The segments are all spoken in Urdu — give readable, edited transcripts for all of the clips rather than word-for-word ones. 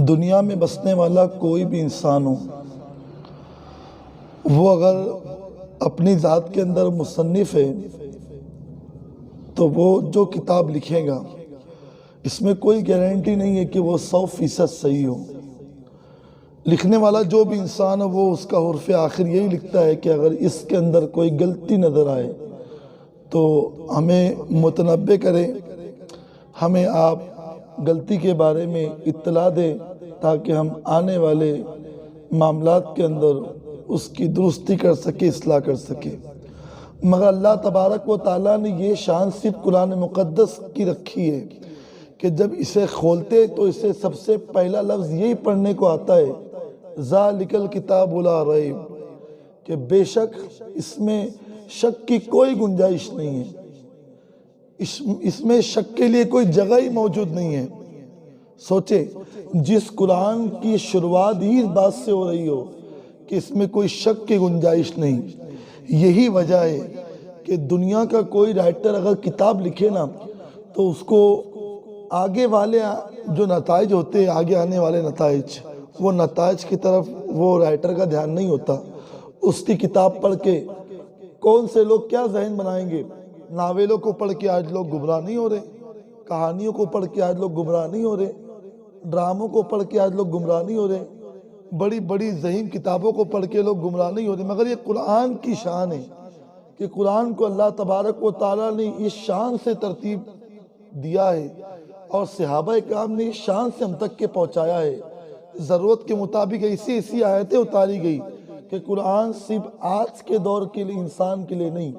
دنیا میں بسنے والا کوئی بھی انسان ہو، وہ اگر اپنی ذات کے اندر مصنف ہے تو وہ جو کتاب لکھے گا اس میں کوئی گارنٹی نہیں ہے کہ وہ 100% صحیح ہو۔ لکھنے والا جو بھی انسان ہے وہ اس کا حرف آخر یہی لکھتا ہے کہ اگر اس کے اندر کوئی غلطی نظر آئے تو ہمیں متنبہ کرے، ہمیں آپ غلطی کے بارے میں اطلاع دیں تاکہ ہم آنے والے معاملات کے اندر اس کی درستی کر سکے، اصلاح کر سکے۔ مگر اللہ تبارک و تعالیٰ نے یہ شان صرف قرآن مقدس کی رکھی ہے کہ جب اسے کھولتے تو اسے سب سے پہلا لفظ یہی پڑھنے کو آتا ہے، ذالک الکتاب لا ریب، کہ بے شک اس میں شک کی کوئی گنجائش نہیں ہے، اس میں شک کے لیے کوئی جگہ ہی موجود نہیں ہے۔ سوچے، جس قرآن کی شروعات ہی اس بات سے ہو رہی ہو کہ اس میں کوئی شک کی گنجائش نہیں، یہی وجہ ہے کہ دنیا کا کوئی رائٹر اگر کتاب لکھے نا تو اس کو آگے والے جو نتائج ہوتے ہیں، آگے آنے والے نتائج، وہ نتائج کی طرف وہ رائٹر کا دھیان نہیں ہوتا۔ اس کی کتاب پڑھ کے کون سے لوگ کیا ذہن بنائیں گے؟ ناولوں کو پڑھ کے آج لوگ گمراہ نہیں ہو رہے، کہانیوں کو پڑھ کے آج لوگ گمراہ نہیں ہو رہے، ڈراموں کو پڑھ کے آج لوگ گمراہ نہیں ہو رہے، بڑی بڑی ذہین کتابوں کو پڑھ کے لوگ گمراہ نہیں ہو رہے۔ مگر یہ قرآن کی شان ہے کہ قرآن کو اللہ تبارک و تعالیٰ نے اس شان سے ترتیب دیا ہے اور صحابہ کرام نے اس شان سے ہم تک کے پہنچایا ہے۔ ضرورت کے مطابق ایسی آیتیں اتاری گئی کہ قرآن صرف آج کے دور کے لیے انسان کے لیے نہیں،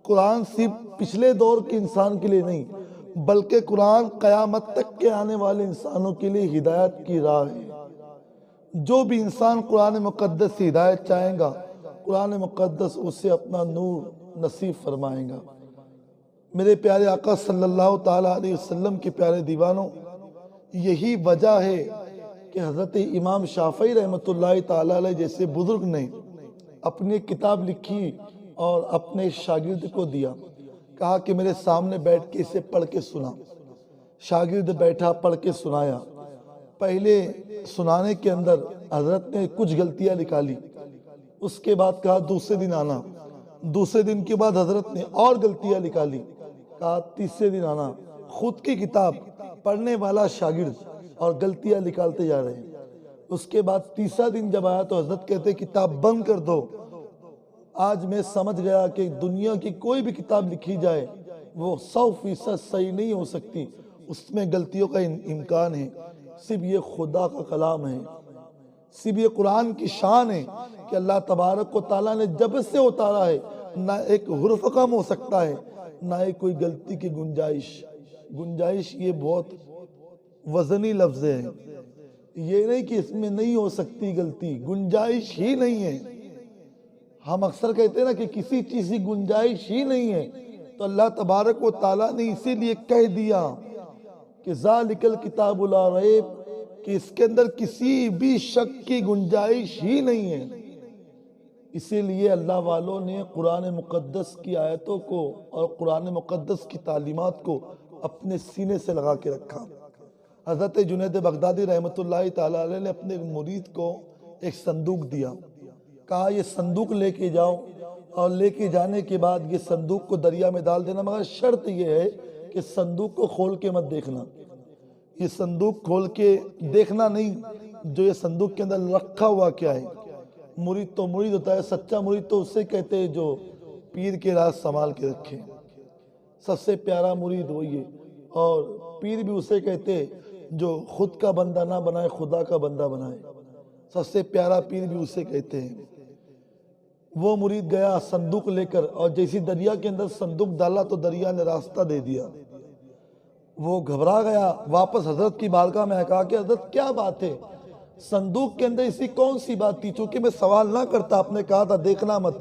قرآن صرف پچھلے دور کے انسان کے لیے نہیں، بلکہ قرآن قیامت تک کے آنے والے انسانوں کے لیے ہدایت کی راہ ہے۔ جو بھی انسان قرآن مقدس سے ہدایت چاہیں گا، قرآن مقدس اسے اپنا نور نصیب فرمائے گا۔ میرے پیارے آقا صلی اللہ تعالیٰ علیہ وسلم کے پیارے دیوانوں، یہی وجہ ہے کہ حضرت امام شافعی رحمۃ اللہ تعالیٰ علیہ جیسے بزرگ نے اپنی کتاب لکھی اور اپنے شاگرد کو دیا، کہا کہ میرے سامنے بیٹھ کے اسے پڑھ کے سنا۔ شاگرد بیٹھا، پڑھ کے سنایا۔ پہلے سنانے کے اندر حضرت نے کچھ غلطیاں نکالی، اس کے بعد کہا دوسرے دن آنا، دوسرے دن کے بعد حضرت نے اور غلطیاں نکالی، کہا تیسرے دن آنا۔ خود کی کتاب پڑھنے والا شاگرد اور غلطیاں نکالتے جا رہے ہیں۔ اس کے بعد تیسرا دن جب آیا تو حضرت کہتے کتاب بند کر دو۔ آج میں سمجھ گیا کہ دنیا کی کوئی بھی کتاب لکھی جائے وہ 100% صحیح نہیں ہو سکتی، اس میں غلطیوں کا امکان ہے۔ صرف یہ خدا کا کلام ہے، صرف یہ قرآن کی شان ہے کہ اللہ تبارک و تعالیٰ نے جب سے اتارا ہے نہ ایک حرف کم ہو سکتا ہے، نہ ہی کوئی غلطی کی گنجائش یہ بہت وزنی لفظ ہے۔ یہ نہیں کہ اس میں نہیں ہو سکتی غلطی، گنجائش ہی نہیں ہے۔ ہم اکثر کہتے ہیں نا کہ کسی چیز کی گنجائش ہی نہیں ہے، تو اللہ تبارک و تعالیٰ نے اسی لیے کہہ دیا کہ ذالک الکتاب لا ریب، کہ اس کے اندر کسی بھی شک کی گنجائش ہی نہیں ہے۔ اسی لیے اللہ والوں نے قرآن مقدس کی آیتوں کو اور قرآن مقدس کی تعلیمات کو اپنے سینے سے لگا کے رکھا۔ حضرت جنید بغدادی رحمۃ اللہ تعالیٰ علیہ نے اپنے مرید کو ایک صندوق دیا، کہا یہ صندوق لے کے جاؤ اور لے کے جانے کے بعد یہ صندوق کو دریا میں ڈال دینا، مگر شرط یہ ہے کہ صندوق کو کھول کے مت دیکھنا۔ یہ صندوق کھول کے دیکھنا نہیں، جو یہ صندوق کے اندر رکھا ہوا کیا ہے۔ مرید تو مرید ہوتا ہے، سچا مرید تو اسے کہتے ہیں جو پیر کے راز سنبھال کے رکھے۔ سب سے پیارا مرید وہی ہے، اور پیر بھی اسے کہتے ہیں جو خود کا بندہ نہ بنائے، خدا کا بندہ بنائے۔ سب سے پیارا پیر بھی اسے کہتے ہیں۔ وہ مرید گیا صندوق لے کر، اور جیسی دریا کے اندر صندوق ڈالا تو دریا نے راستہ دے دیا۔ وہ گھبرا گیا، واپس حضرت کی بارگاہ میں کہا کہ حضرت کیا بات ہے؟ صندوق کے اندر ایسی کون سی بات تھی؟ چونکہ میں سوال نہ کرتا، آپ نے کہا تھا دیکھنا مت،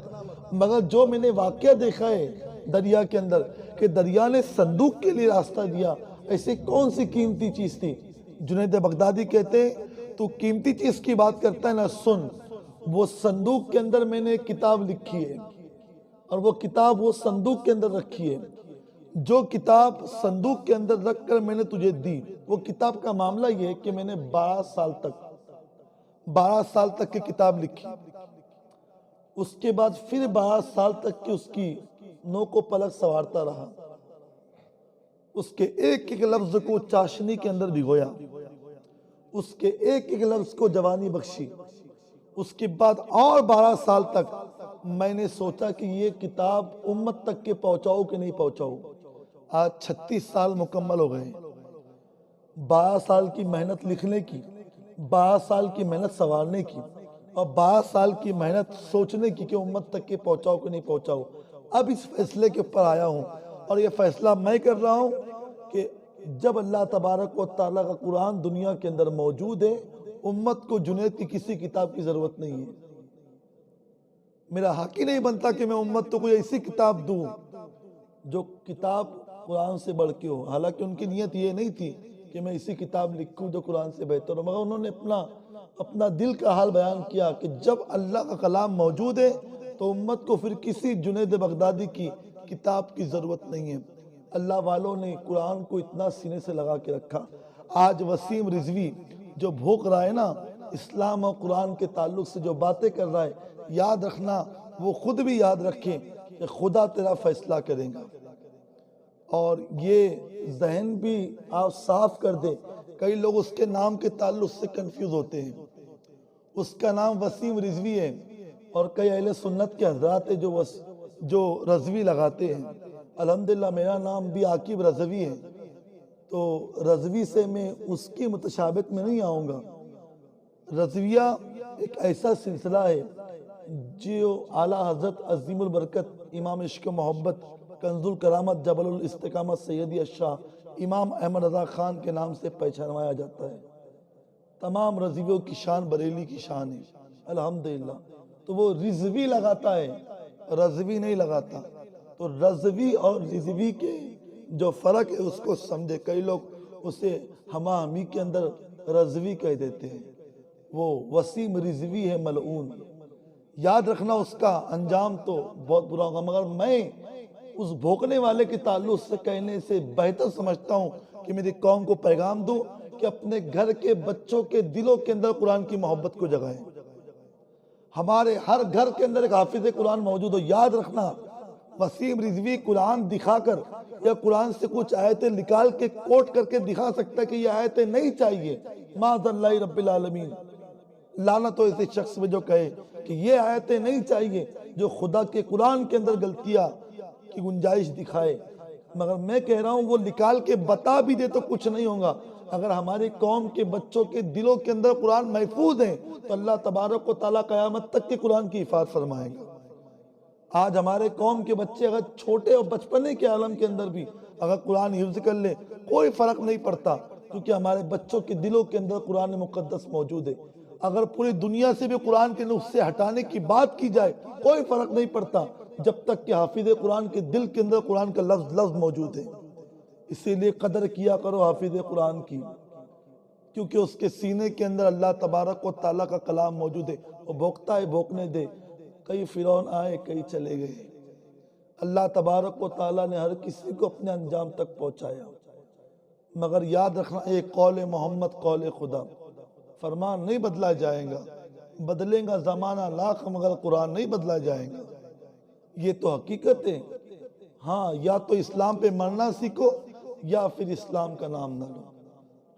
مگر جو میں نے واقعہ دیکھا ہے دریا کے اندر کہ دریا نے صندوق کے لیے راستہ دیا، ایسی کون سی قیمتی چیز تھی؟ جنید بغدادی کہتے ہیں تو قیمتی چیز کی بات کرتا ہے نا، سن، وہ صندوق کے اندر میں نے ایک کتاب لکھی ہے، اور وہ کتاب وہ صندوق کے اندر رکھی ہے۔ جو کتاب صندوق کے اندر رکھ کر میں نے تجھے دی، وہ کتاب کا معاملہ یہ ہے کہ میں نے 12 سال تک کی کتاب لکھی، اس کے بعد پھر 12 سال تک کی اس کی نوک و پلک سنوارتا رہا، اس کے ایک ایک لفظ کو چاشنی کے اندر بھگویا، اس کے ایک ایک لفظ کو جوانی بخشی، اس کے بعد اور 12 سال تک میں نے سوچا کہ یہ کتاب امت تک کے پہنچاؤ کہ نہیں پہنچاؤ۔ آج 36 سال مکمل ہو گئے، 12 سال کی محنت لکھنے کی، 12 سال کی محنت سنوارنے کی، اور 12 سال کی محنت سوچنے کی کہ امت تک کے پہنچاؤ کہ نہیں پہنچاؤ۔ اب اس فیصلے کے اوپر آیا ہوں، اور یہ فیصلہ میں کر رہا ہوں کہ جب اللہ تبارک و تعالیٰ کا قرآن دنیا کے اندر موجود ہے، امت کو جنید کی کسی کتاب کی ضرورت نہیں ہے۔ میرا حق ہی نہیں بنتا کہ میں امت کو کوئی ایسی کتاب دوں جو کتاب قرآن سے بڑھ کے ہو، حالانکہ ان کی نیت یہ نہیں تھی کہ میں اسی کتاب لکھوں جو قرآن سے بہتر ہو، مگر انہوں نے اپنا دل کا حال بیان کیا کہ جب اللہ کا کلام موجود ہے تو امت کو پھر کسی جنید بغدادی کی کتاب کی ضرورت نہیں ہے۔ اللہ والوں نے قرآن کو اتنا سینے سے لگا کے رکھا۔ آج وسیم رضوی جو بھوک رہا ہے نا اسلام اور قرآن کے تعلق سے، جو باتیں کر رہا ہے، یاد رکھنا، وہ خود بھی یاد رکھیں کہ خدا تیرا فیصلہ کرے گا۔ اور یہ ذہن بھی آپ صاف کر دیں، کئی لوگ اس کے نام کے تعلق سے کنفیوز ہوتے ہیں۔ اس کا نام وسیم رضوی ہے، اور کئی اہل سنت کے حضرات ہیں جو رضوی لگاتے ہیں۔ الحمدللہ میرا نام بھی عاقب رضوی ہے، تو رضوی سے میں اس کی متشابہت میں نہیں آؤں گا۔ رضویہ ایک ایسا سلسلہ ہے جو اعلیٰ حضرت عظیم البرکت امام عشق و محبت کنز الکرامت جبل الاستقامت سیدی الشاہ امام احمد رضا خان کے نام سے پہچانوایا جاتا ہے۔ تمام رضویوں کی شان بریلی کی شان ہے الحمدللہ۔ تو وہ رضوی لگاتا ہے، رضوی نہیں لگاتا۔ تو رضوی اور رضوی کے جو فرق ہے اس کو سمجھے۔ کئی لوگ اسے ہما ہمی کے اندر رضوی کہہ دیتے ہیں، وہ وسیم رضوی ہے ملعون۔ یاد رکھنا اس کا انجام تو بہت برا ہوگا، مگر میں اس بھوکنے والے کے تعلق سے کہنے سے بہتر سمجھتا ہوں کہ میری قوم کو پیغام دوں کہ اپنے گھر کے بچوں کے دلوں کے اندر قرآن کی محبت کو جگائیں۔ ہمارے ہر گھر کے اندر ایک حافظ قرآن موجود ہو۔ یاد رکھنا وسیم رضوی قرآن دکھا کر یا قرآن سے کچھ آیتیں نکال کے کوٹ کر کے دکھا سکتا ہے کہ یہ آیتیں نہیں چاہیے، معاذ اللہ رب العالمین، لعنت ہو ایسے شخص میں جو کہے کہ یہ آیتیں نہیں چاہیے، جو خدا کے قرآن کے اندر غلطیاں کی گنجائش دکھائے۔ مگر میں کہہ رہا ہوں وہ نکال کے بتا بھی دے تو کچھ نہیں ہوگا۔ اگر ہماری قوم کے بچوں کے دلوں کے اندر قرآن محفوظ ہیں تو اللہ تبارک و تعالیٰ قیامت تک کے قرآن کی حفاظت فرمائے گا۔ آج ہمارے قوم کے بچے اگر چھوٹے اور بچپنے کے عالم کے اندر بھی اگر قرآن حفظ کر لے کوئی فرق نہیں پڑتا، کیونکہ ہمارے بچوں کے دلوں کے اندر قرآن مقدس موجود ہے۔ اگر پوری دنیا سے بھی قرآن کے نسخے ہٹانے کی بات کی جائے کوئی فرق نہیں پڑتا، جب تک کہ حافظ قرآن کے دل کے اندر قرآن کا لفظ موجود ہے۔ اسی لیے قدر کیا کرو حافظ قرآن کی، کیونکہ اس کے سینے کے اندر اللہ تبارک و تعالیٰ کا کلام موجود ہے۔ وہ بھوکتا ہے بھوکنے دے، کئی فرعون آئے کئی چلے گئے، اللہ تبارک و تعالیٰ نے ہر کسی کو اپنے انجام تک پہنچایا۔ مگر یاد رکھنا ایک قول محمد قول خدا، فرمان نہیں بدلا جائے گا، بدلے گا زمانہ لاکھ مگر قرآن نہیں بدلا جائے گا۔ یہ تو حقیقت ہے۔ ہاں، یا تو اسلام پہ مرنا سیکھو یا پھر اسلام کا نام نہ لو،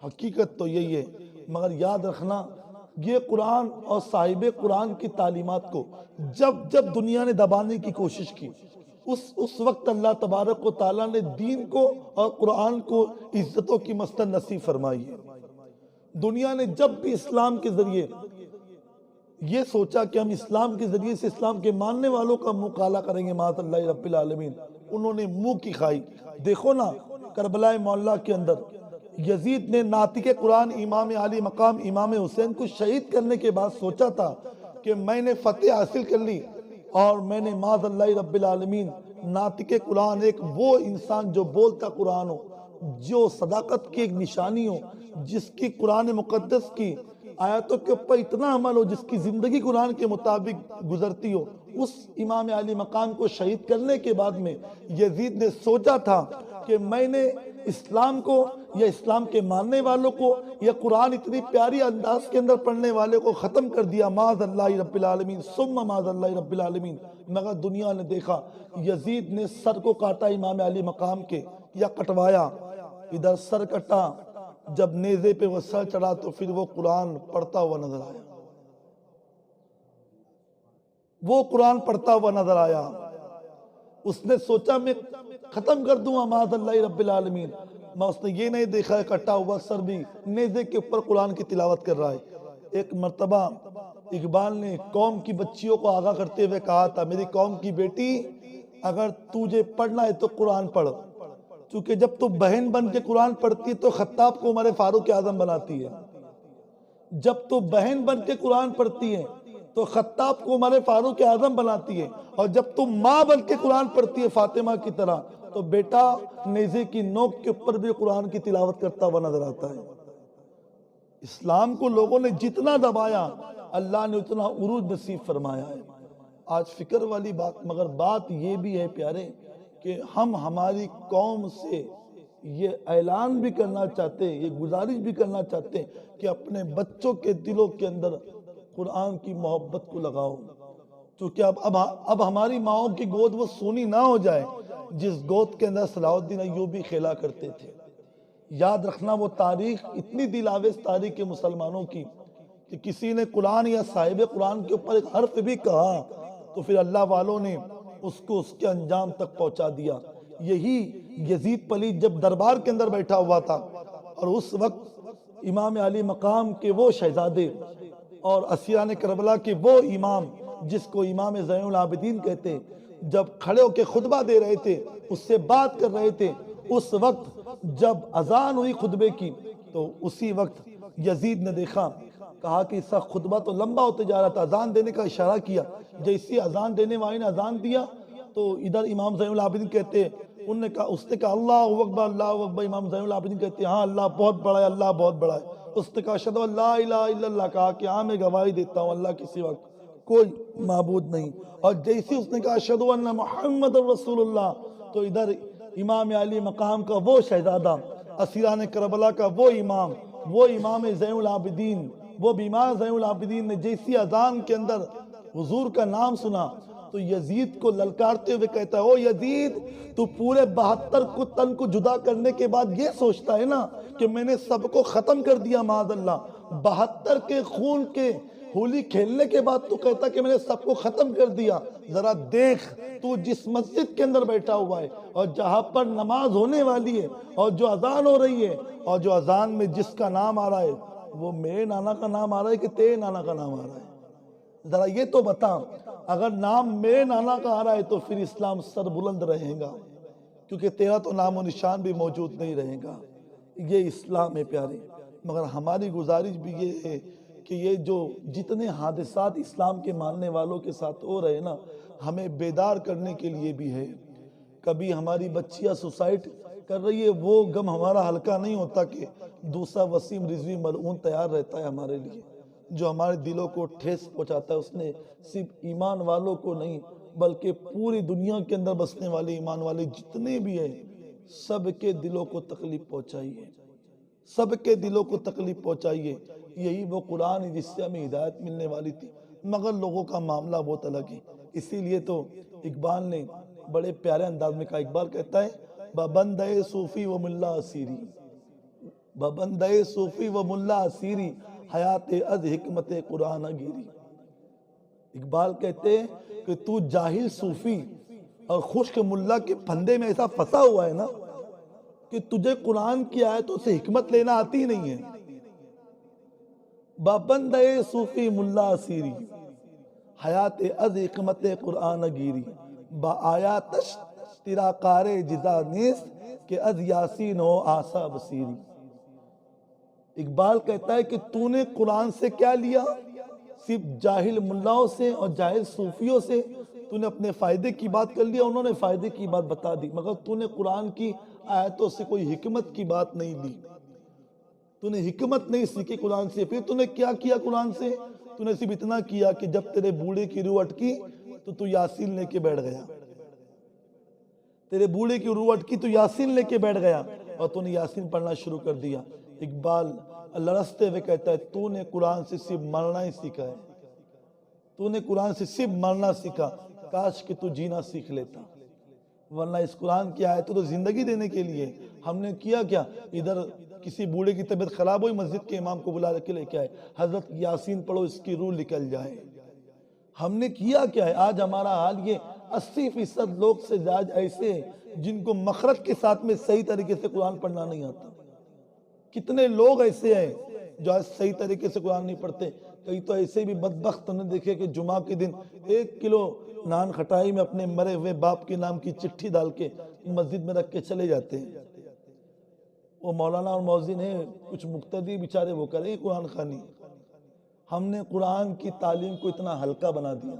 حقیقت تو یہی ہے۔ مگر یاد رکھنا یہ قرآن اور صاحب قرآن کی تعلیمات کو جب دنیا نے دبانے کی کوشش کی، اس وقت اللہ تبارک و تعالیٰ نے دین کو اور قرآن کو عزتوں کی مسند نصیب فرمائی ہے۔ دنیا نے جب بھی اسلام کے ذریعے یہ سوچا کہ ہم اسلام کے ذریعے سے اسلام کے ماننے والوں کا منہ کالا کریں گے، معاذ اللہ رب العالمین، انہوں نے منہ کی کھائی۔ دیکھو نا کربلا معلیٰ کے اندر یزید نے ناطق قرآن امام علی مقام امام حسین کو شہید کرنے کے بعد سوچا تھا کہ میں نے فتح حاصل کر لی، اور میں نے معاذ اللہ رب العالمین ناطق قرآن، ایک وہ انسان جو بولتا قرآن ہو، جو صداقت کی ایک نشانی ہو، جس کی قرآن مقدس کی آیتوں کے اوپر اتنا عمل ہو، جس کی زندگی قرآن کے مطابق گزرتی ہو، اس امام علی مقام کو شہید کرنے کے بعد میں یزید نے سوچا تھا کہ میں نے اسلام کو یا اسلام کے ماننے والوں کو یا قرآن اتنی پیاری انداز کے اندر پڑھنے والے کو ختم کر دیا، معاذ اللہ رب العالمین ثم معاذ اللہ رب العالمین، مگر دنیا نے دیکھا یزید نے سر کو کاٹا امام علی مقام کے یا کٹوایا، ادھر سر کٹا، جب نیزے پہ وہ سر چڑھا تو پھر وہ قرآن پڑھتا ہوا نظر آیا، وہ قرآن پڑھتا ہوا نظر آیا۔ اس نے سوچا میں ختم کر دوں معاذ اللہ رب العالمین، میں اس نے یہ نہیں دیکھا ہے کٹا ہوا سر بھی نیزے کے اوپر قرآن کی تلاوت کر رہا ہے۔ ایک مرتبہ اقبال نے قوم کی بچیوں کو آگاہ کرتے ہوئے کہا تھا، میری قوم کی بیٹی اگر تجھے پڑھنا ہے تو قرآن پڑھ، چونکہ جب تو بہن بن کے قرآن پڑھتی ہے تو خطاب کو عمر فاروق اعظم بناتی ہے، جب تو بہن بن کے قرآن پڑھتی ہے تو خطاب کو عمر فاروق اعظم بناتی ہے، اور جب تم ماں بن کے قرآن پڑھتی ہے فاطمہ کی طرح تو بیٹا نیزے کی نوک کے اوپر بھی قرآن کی تلاوت کرتا ہوا نظر آتا ہے۔ اسلام کو لوگوں نے جتنا دبایا اللہ نے اتنا عروج نصیب فرمایا ہے۔ آج فکر والی بات، مگر بات یہ بھی ہے پیارے کہ ہم ہماری قوم سے یہ اعلان بھی کرنا چاہتے ہیں، یہ گزارش بھی کرنا چاہتے ہیں کہ اپنے بچوں کے دلوں کے اندر قرآن کی محبت کو لگاؤ، چونکہ اب ہماری ماؤں کی گود وہ سونی نہ ہو جائے جس گود کے اندر صلاح الدین ایوبی کھیلا کرتے تھے۔ یاد رکھنا وہ تاریخ اتنی دل آویز تاریخ کے مسلمانوں کی کہ کسی نے قرآن یا صاحب قرآن کے اوپر ایک حرف بھی کہا تو پھر اللہ والوں نے اس کو اس کے انجام تک پہنچا دیا۔ یہی یزید پلید جب دربار کے اندر بیٹھا ہوا تھا اور اس وقت امام علی مقام کے وہ شہزادے اور اسیران کربلا کے وہ امام جس کو امام زین العابدین کہتے، جب کھڑے ہو کے خطبہ دے رہے تھے، اس سے بات کر رہے تھے، اس وقت جب اذان ہوئی خطبے کی تو اسی وقت یزید نے دیکھا، کہا کہ اس کا خطبہ تو لمبا ہوتے جا رہا تھا، اذان دینے کا اشارہ کیا، جیسی اذان دینے والے نے اذان دیا تو ادھر امام زین العابدین کہتے، اس نے کہا اللہ اکبر اللہ اکبر، امام زین العابدین کہتے ہاں اللہ بہت بڑا ہے، اللہ بہت بڑا ہے۔ اس نے کہا اشہد ان لا الہ الا اللہ، کہا کہ ہاں میں گواہی دیتا ہوں اللہ کے سوا کوئی معبود نہیں، اور جیسی اس نے کہا اشہد ان محمد رسول اللہ تو ادھر امام علی مقام کا وہ شہزادہ، اسیران کربلا کا وہ امام زین العابدین، وہ بیمار زین العابدین نے جیسی اذان کے اندر حضور کا نام سنا تو یزید کو للکارتے ہوئے کہتا ہے، او یزید تو پورے 72 تن کو جدا کرنے کے بعد یہ سوچتا ہے نا کہ میں نے سب کو ختم کر دیا معاذ اللہ، 72 کے خون کے ہولی کھیلنے کے بعد تو کہتا کہ میں نے سب کو ختم کر دیا۔ ذرا دیکھ تو جس مسجد کے اندر بیٹھا ہوا ہے اور جہاں پر نماز ہونے والی ہے اور جو اذان ہو رہی ہے اور جو اذان میں جس کا نام آ رہا ہے وہ میرے نانا کا نام آ رہا ہے کہ تیرے نانا کا نام آ رہا ہے؟ ذرا یہ تو بتا، اگر نام میرے نانا کا آ رہا ہے تو پھر اسلام سر بلند رہے گا، کیونکہ تیرا تو نام و نشان بھی موجود نہیں رہے گا۔ یہ اسلام ہے پیارے، مگر ہماری گزارش بھی یہ ہے کہ یہ جو جتنے حادثات اسلام کے ماننے والوں کے ساتھ ہو رہے نا، ہمیں بیدار کرنے کے لیے بھی ہے۔ کبھی ہماری بچیاں سوسائڈ کر رہی ہے، وہ غم ہمارا ہلکا نہیں ہوتا کہ دوسرا وسیم رضوی ملعون تیار رہتا ہے ہمارے لیے، جو ہمارے دلوں کو ٹھیس پہنچاتا ہے۔ اس نے صرف ایمان والوں کو نہیں بلکہ پوری دنیا کے اندر بسنے والے ایمان والے جتنے بھی ہیں سب کے دلوں کو تکلیف پہنچائی ہے، سب کے دلوں کو تکلیف پہنچائی ہے۔ یہی وہ قرآن ہے جس سے ہمیں ہدایت ملنے والی تھی، مگر لوگوں کا معاملہ بہت الگ ہے۔ اسی لیے تو اقبال نے بڑے پیارے انداز میں کہا، اقبال کہتا ہے ببندے صوفی و ملا اسیری، ببندے صوفی و ملا اسیری، حیات از حکمت قرآن گیری۔ اقبال کہتے ہیں کہ تو جاہل صوفی اور خشک ملا کے پھندے میں ایسا پھنسا ہوا ہے نا کہ تجھے قرآن کی آیتوں سے حکمت لینا آتی نہیں ہے۔ ببندے صوفی ملا اسیری، حیات از حکمت قرآن گیری، با آیاتش تیرا کار جزا نیست کہ از یاسین ہو آسا بصیری۔ اقبال کہتا ہے کہ تو نے قرآن سے کیا لیا؟ صرف جاہل ملاؤں سے اور جاہل صوفیوں سے تو نے اپنے فائدے کی بات کر لیا، انہوں نے فائدے کی بات بتا دی، مگر تو نے قرآن کی آیتوں سے کوئی حکمت کی بات نہیں لی، تو نے حکمت نہیں سیکھی قرآن سے۔ پھر تو نے کیا کیا قرآن سے؟ تو نے صرف اتنا کیا کہ جب تیرے بوڑھے کی روح اٹکی تو یاسین لے کے بیٹھ گیا، تیرے بوڑھے کی روح اٹکی تو یاسین لے کے بیٹھ گیا اور تو نے یاسین پڑھنا شروع کر دیا۔ اقبال لرزتے ہوئے کہتا ہے تو نے قرآن سے صرف مرنا ہی سیکھا ہے، تو نے قرآن سے صرف مرنا سیکھا، کاش کہ تو جینا سیکھ لیتا، ورنہ اس قرآن کی آیتوں تو زندگی دینے کے لیے۔ ہم نے کیا کیا؟ ادھر کسی بوڑھے کی طبیعت خراب ہوئی، مسجد کے امام کو بلا کے لے کے آئے، حضرت یاسین پڑھو اس کی روح نکل جائے۔ ہم نے کیا کیا ہے؟ آج ہمارا حال یہ 80% لوگ سے زیادہ ایسے ہیں جن کو مخرج کے ساتھ میں صحیح طریقے سے قرآن پڑھنا نہیں آتا۔ کتنے لوگ ایسے ہیں جو آج صحیح طریقے سے قرآن نہیں پڑھتے۔ کئی تو ایسے بھی بدبخت نے دیکھے کہ جمعہ کے دن 1 کلو نان کھٹائی میں اپنے مرے ہوئے باپ کے نام کی چٹھی ڈال کے مسجد میں رکھ کے چلے جاتے ہیں۔ وہ مولانا اور مؤذن ہیں، کچھ مقتدی بیچارے وہ کریں قرآن خوانی۔ ہم نے قرآن کی تعلیم کو اتنا ہلکا بنا دیا۔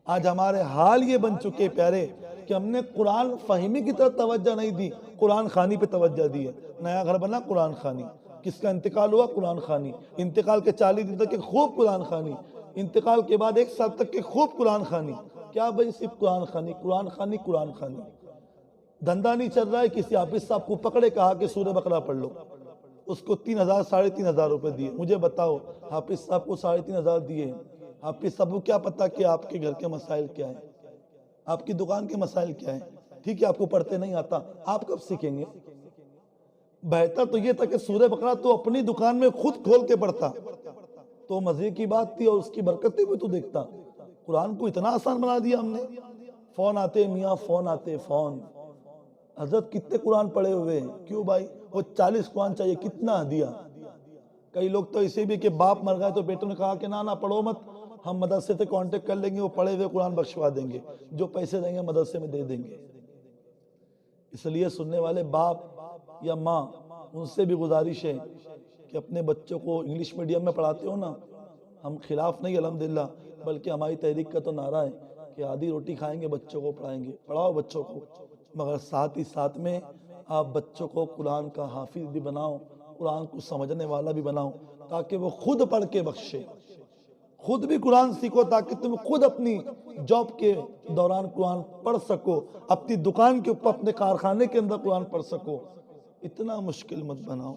آج ہمارے حال یہ بن چکے پیارے کہ ہم نے قرآن فہمی کی طرف توجہ نہیں دی، قرآن خوانی پہ توجہ دی ہے۔ نیا گھر بنا قرآن خوانی، کس کا انتقال ہوا قرآن خوانی، انتقال کے 40 دن تک کے خوب قرآن خوانی، انتقال کے بعد 1 سال تک کے خوب قرآن خوانی۔ کیا بھائی؟ صرف قرآن خوانی، قرآن خوانی، قرآن خوانی۔ دھندا نہیں چل رہا ہے، کسی حافظ صاحب کو پکڑے کہا کہ سورہ بقرہ پڑھ لو، اس کو 3000 3,500 روپے دیے۔ مجھے بتاؤ حافظ صاحب کو 3,500 دیے، حافظ صاحب کو کیا پتا کہ آپ کے گھر کے مسائل کیا ہیں، آپ کی دکان کے مسائل کیا ہیں؟ ٹھیک ہے آپ کو پڑھتے نہیں آتا، آپ کب سیکھیں گے؟ بہتر تو یہ تھا کہ سورہ بقرہ تو اپنی دکان میں خود کھول کے پڑھتا تو مزے کی بات تھی اور اس کی برکتیں بھی تو دیکھتا۔ قرآن کو اتنا آسان بنا دیا ہم نے۔ فون آتے میاں، فون آتے فون، حضرت کتنے قرآن پڑھے ہوئے ہیں؟ کیوں بھائی؟ وہ 40 قرآن چاہیے، کتنا دیا؟ کئی لوگ تو اسے بھی کہ باپ مر گئے تو بیٹوں نے کہا کہ نہ پڑھو مت، ہم مدرسے سے کانٹیکٹ کر لیں گے، وہ پڑھے ہوئے قرآن بخشوا دیں گے، جو پیسے دیں گے مدرسے میں دے دیں گے۔ اس لیے سننے والے باپ یا ماں ان سے بھی گزارش ہے کہ اپنے بچوں کو انگلش میڈیم میں پڑھاتے ہو نا، ہم خلاف نہیں الحمدللہ، بلکہ ہماری تحریک کا تو نعرہ ہے کہ آدھی روٹی کھائیں گے بچوں کو پڑھائیں گے، پڑھاؤ بچوں کو، مگر ساتھ ہی ساتھ میں آپ بچوں کو قرآن کا حافظ بھی بناؤ، قرآن کو سمجھنے والا بھی بناؤ، تاکہ وہ خود پڑھ کے بخشے، خود بھی قرآن سیکھو، تاکہ تم خود اپنی جاب کے دوران قرآن پڑھ سکو، اپنی دکان کے اوپر اپنے کارخانے کے اندر قرآن پڑھ سکو۔ اتنا مشکل مت بناؤ،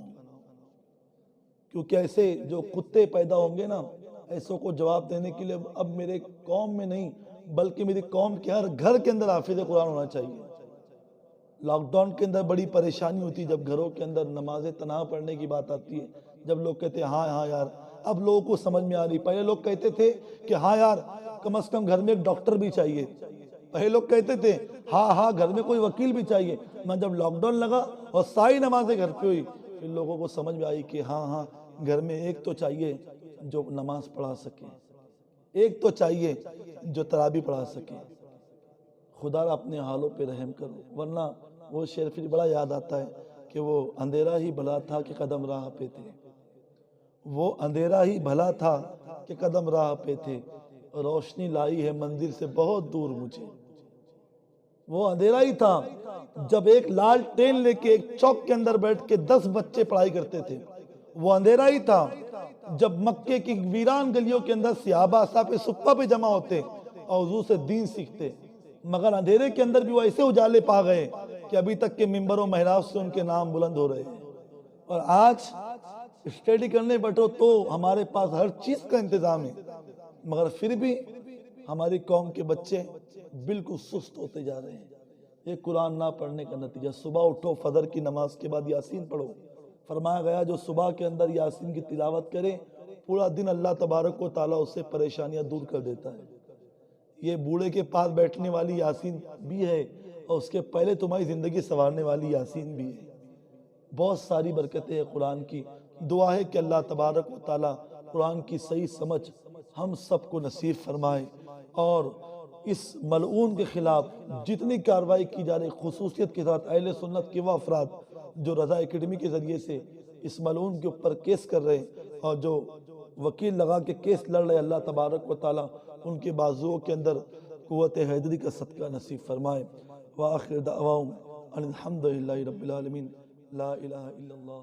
کیونکہ ایسے جو کتے پیدا ہوں گے نا، ایسوں کو جواب دینے کے لیے اب میرے قوم میں نہیں بلکہ میری قوم کے ہر گھر کے اندر حافظ قرآن ہونا چاہیے۔ لاک ڈاؤن کے اندر بڑی پریشانی ہوتی ہے جب گھروں کے اندر نماز تنہا پڑھنے کی بات آتی ہے، جب لوگ کہتے ہیں ہاں یار، اب لوگوں کو سمجھ میں آ رہی۔ پہلے لوگ کہتے تھے کہ ہاں یار کم از کم گھر میں ایک ڈاکٹر بھی چاہیے، پہلے لوگ کہتے تھے ہاں گھر میں کوئی وکیل بھی چاہیے، میں جب لاک ڈاؤن لگا اور ساری نمازیں گھر پہ ہوئی، پھر لوگوں کو سمجھ میں آئی کہ ہاں گھر میں ایک تو چاہیے جو نماز پڑھا سکے، ایک تو چاہیے جو تراویح پڑھا سکے۔ خدا اپنے حالوں پہ رحم کرو، ورنہ وہ شعر پھر بڑا یاد آتا ہے کہ وہ اندھیرا ہی بھلا تھا کہ قدم راہ پہ تھے، وہ اندھیرا ہی بھلا تھا کہ قدم راہ پہ تھے، روشنی لائی ہے منزل سے بہت دور مجھے۔ وہ اندھیرا ہی تھا جب ایک لال ٹین لے کے ایک چوک کے اندر بیٹھ کے 10 بچے پڑھائی کرتے تھے، وہ اندھیرا ہی تھا جب مکے کی ویران گلیوں کے اندر صحابہ اصحاب صفہ پہ جمع ہوتے اور حضور سے دین سیکھتے، مگر اندھیرے کے اندر بھی وہ ایسے اجالے پا گئے کہ ابھی تک کے ممبر و محراب سے ان کے نام بلند ہو رہے ہیں۔ اور آج اسٹڈی کرنے بیٹھو تو ہمارے پاس ہر چیز کا انتظام ہے، مگر پھر بھی ہماری قوم کے بچے بالکل سست ہوتے جا رہے ہیں۔ یہ قرآن نہ پڑھنے کا نتیجہ۔ صبح اٹھو، فجر کی نماز کے بعد یاسین پڑھو، فرمایا گیا جو صبح کے اندر یاسین کی تلاوت کرے پورا دن اللہ تبارک و تعالیٰ اس سے پریشانیاں دور کر دیتا ہے۔ یہ بوڑھے کے پاس بیٹھنے والی یاسین بھی ہے اور اس کے پہلے تمہاری زندگی سنوارنے والی یاسین بھی ہے۔ بہت ساری برکتیں ہیں قرآن کی۔ دعا ہے کہ اللہ تبارک و تعالیٰ قرآن کی صحیح سمجھ ہم سب کو نصیب فرمائے، اور اس ملعون کے خلاف جتنی کارروائی کی جا رہی خصوصیت کے ساتھ اہل سنت کے وہ افراد جو رضا اکیڈمی کے ذریعے سے اس ملعون کے اوپر کیس کر رہے ہیں اور جو وکیل لگا کے کیس لڑ رہے، اللہ تبارک و تعالیٰ ان کے بازوؤں کے اندر قوت حیدری کا صدقہ نصیب فرمائے۔ وآخر دعواہم ان الحمدللہ رب العالمین، لا الہ الا اللہ۔